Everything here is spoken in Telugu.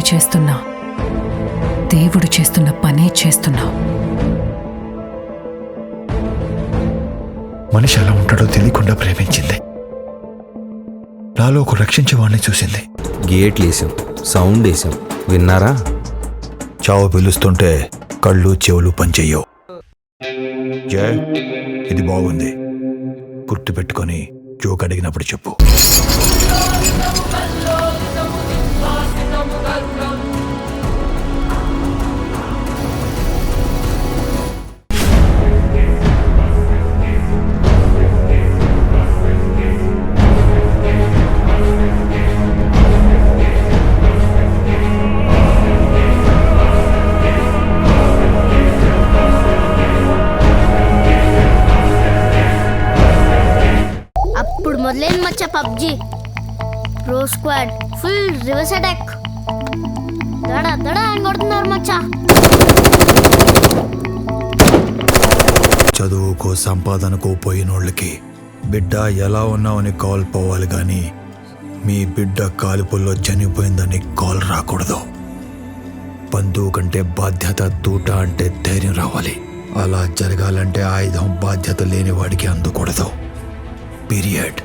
చేస్తున్నా దేవుడు చేస్తున్న పనే చేస్తున్నా. మనిషి ఎలా ఉంటాడో తెలియకుండా ప్రేమించింది. నాలో ఒక రక్షించేవాడిని చూసింది. గేట్లు వేసాం, సౌండ్ వేసాం, విన్నారా? చావు పిలుస్తుంటే కళ్ళు చెవులు పనిచెయ్యవు. జయ, ఇది బాగుంది, గుర్తుపెట్టుకొని జోక్ అడిగినప్పుడు చెప్పు. అప్పుడు మొదలైంది మచ్చ PUBG. Pro squad full reverse attack. దడా దడా అని కొడుతున్నారు మచ్చ. చదువుకో సంపాదనకో పోయినోళ్ళకి బిడ్డ ఎలా ఉన్నావని కాల్ పోవాలి కానీ మీ బిడ్డ కాలుపుల్లో చనిపోయిందని కాల్ రాకూడదు. బంధువు కంటే బాధ్యత దూట అంటే ధైర్యం రావాలి. అలా జరగాలంటే ఆయుధం బాధ్యత లేని వాడికి అందకూడదు. పీరియడ్.